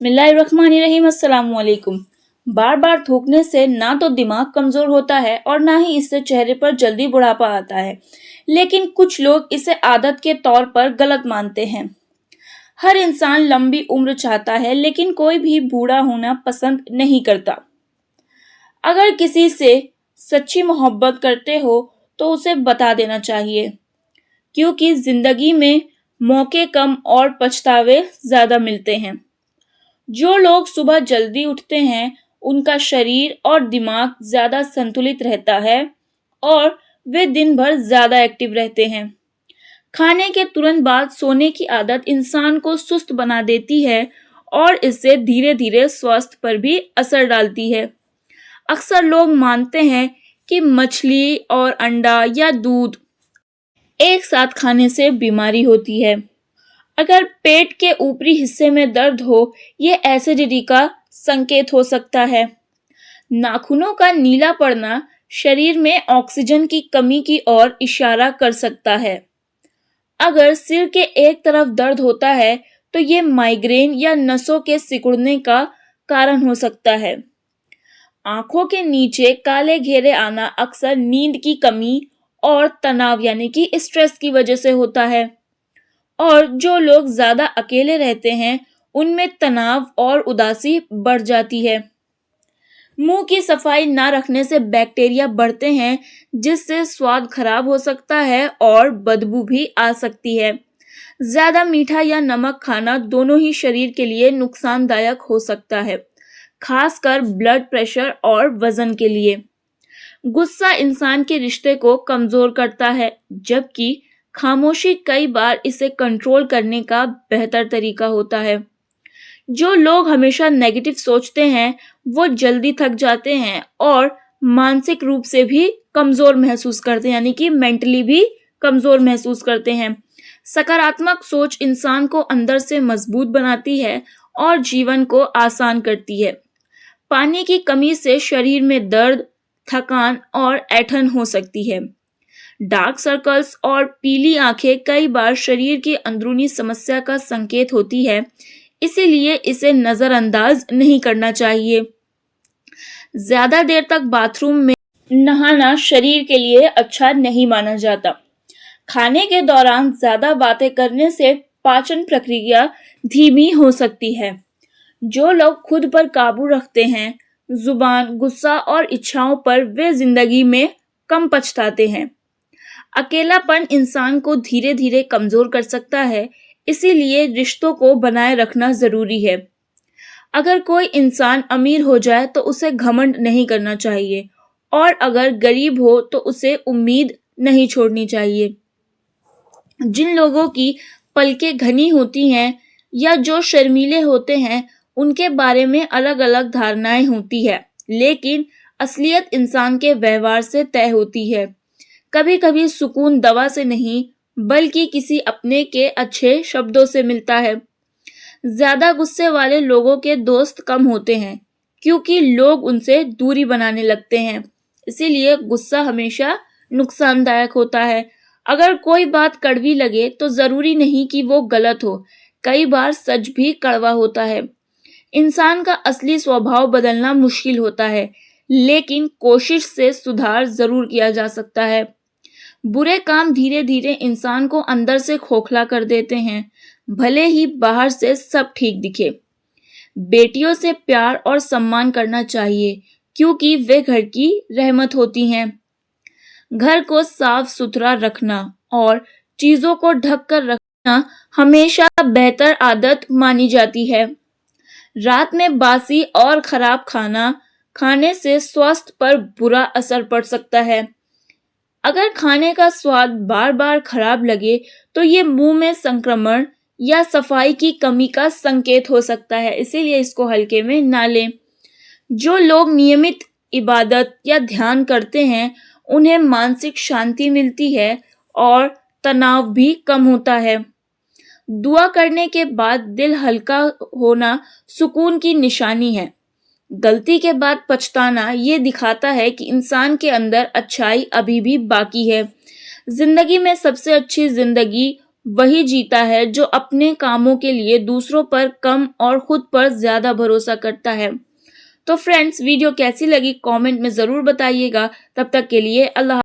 बिस्मिल्लाहिर्रहमानिर्रहीम अस्सलाम वालेकुम। बार बार थूकने से ना तो दिमाग कमजोर होता है और ना ही इससे चेहरे पर जल्दी बुढ़ापा आता है। लेकिन कुछ लोग इसे आदत के तौर पर गलत मानते हैं। हर इंसान लंबी उम्र चाहता है, लेकिन कोई भी बूढ़ा होना पसंद नहीं करता। अगर किसी से सच्ची मोहब्बत करते हो तो उसे बता देना चाहिए, क्योंकि जिंदगी में मौके कम और पछतावे ज्यादा मिलते हैं। जो लोग सुबह जल्दी उठते हैं, उनका शरीर और दिमाग ज्यादा संतुलित रहता है और वे दिन भर ज्यादा एक्टिव रहते हैं। खाने के तुरंत बाद सोने की आदत इंसान को सुस्त बना देती है और इससे धीरे धीरे स्वास्थ्य पर भी असर डालती है। अक्सर लोग मानते हैं कि मछली और अंडा या दूध एक साथ खाने से बीमारी होती है। अगर पेट के ऊपरी हिस्से में दर्द हो, यह एसिडिटी का संकेत हो सकता है। नाखूनों का नीला पड़ना शरीर में ऑक्सीजन की कमी की ओर इशारा कर सकता है। अगर सिर के एक तरफ दर्द होता है, तो ये माइग्रेन या नसों के सिकुड़ने का कारण हो सकता है। आंखों के नीचे काले घेरे आना अक्सर नींद की कमी और तनाव यानी कि स्ट्रेस की वजह से होता है। और जो लोग ज्यादा अकेले रहते हैं, उनमें तनाव और उदासी बढ़ जाती है। मुंह की सफाई ना रखने से बैक्टीरिया बढ़ते हैं, जिससे स्वाद खराब हो सकता है और बदबू भी आ सकती है। ज्यादा मीठा या नमक खाना दोनों ही शरीर के लिए नुकसानदायक हो सकता है, खासकर ब्लड प्रेशर और वजन के लिए। गुस्सा इंसान के रिश्ते को कमजोर करता है, जबकि खामोशी कई बार इसे कंट्रोल करने का बेहतर तरीका होता है। जो लोग हमेशा नेगेटिव सोचते हैं, वो जल्दी थक जाते हैं और मानसिक रूप से भी कमजोर महसूस करते हैं, यानी कि मेंटली भी कमजोर महसूस करते हैं। सकारात्मक सोच इंसान को अंदर से मजबूत बनाती है और जीवन को आसान करती है। पानी की कमी से शरीर में दर्द, थकान और ऐंठन हो सकती है। डार्क सर्कल्स और पीली आंखें कई बार शरीर की अंदरूनी समस्या का संकेत होती है, इसीलिए इसे नजरअंदाज नहीं करना चाहिए। ज्यादा देर तक बाथरूम में नहाना शरीर के लिए अच्छा नहीं माना जाता। खाने के दौरान ज्यादा बातें करने से पाचन प्रक्रिया धीमी हो सकती है। जो लोग खुद पर काबू रखते हैं, जुबान, गुस्सा और इच्छाओं पर, वे जिंदगी में कम पछताते हैं। अकेलापन इंसान को धीरे धीरे कमजोर कर सकता है, इसीलिए रिश्तों को बनाए रखना जरूरी है। अगर कोई इंसान अमीर हो जाए तो उसे घमंड नहीं करना चाहिए, और अगर गरीब हो तो उसे उम्मीद नहीं छोड़नी चाहिए। जिन लोगों की पलकें घनी होती हैं या जो शर्मीले होते हैं, उनके बारे में अलग अलग धारणाएं होती है, लेकिन असलियत इंसान के व्यवहार से तय होती है। कभी कभी सुकून दवा से नहीं, बल्कि किसी अपने के अच्छे शब्दों से मिलता है। ज्यादा गुस्से वाले लोगों के दोस्त कम होते हैं, क्योंकि लोग उनसे दूरी बनाने लगते हैं। इसीलिए गुस्सा हमेशा नुकसानदायक होता है। अगर कोई बात कड़वी लगे तो जरूरी नहीं कि वो गलत हो। कई बार सच भी कड़वा होता है। इंसान का असली स्वभाव बदलना मुश्किल होता है, लेकिन कोशिश से सुधार जरूर किया जा सकता है। बुरे काम धीरे धीरे इंसान को अंदर से खोखला कर देते हैं, भले ही बाहर से सब ठीक दिखे। बेटियों से प्यार और सम्मान करना चाहिए, क्योंकि वे घर की रहमत होती हैं। घर को साफ सुथरा रखना और चीजों को ढक कर रखना हमेशा बेहतर आदत मानी जाती है। रात में बासी और खराब खाना खाने से स्वास्थ्य पर बुरा असर पड़ सकता है। अगर खाने का स्वाद बार बार खराब लगे, तो ये मुंह में संक्रमण या सफाई की कमी का संकेत हो सकता है, इसीलिए इसको हल्के में ना लें। जो लोग नियमित इबादत या ध्यान करते हैं, उन्हें मानसिक शांति मिलती है और तनाव भी कम होता है। दुआ करने के बाद दिल हल्का होना सुकून की निशानी है। गलती के बाद पछताना ये दिखाता है कि इंसान के अंदर अच्छाई अभी भी बाकी है। जिंदगी में सबसे अच्छी जिंदगी वही जीता है जो अपने कामों के लिए दूसरों पर कम और खुद पर ज्यादा भरोसा करता है। तो फ्रेंड्स, वीडियो कैसी लगी कमेंट में जरूर बताइएगा। तब तक के लिए अल्लाह।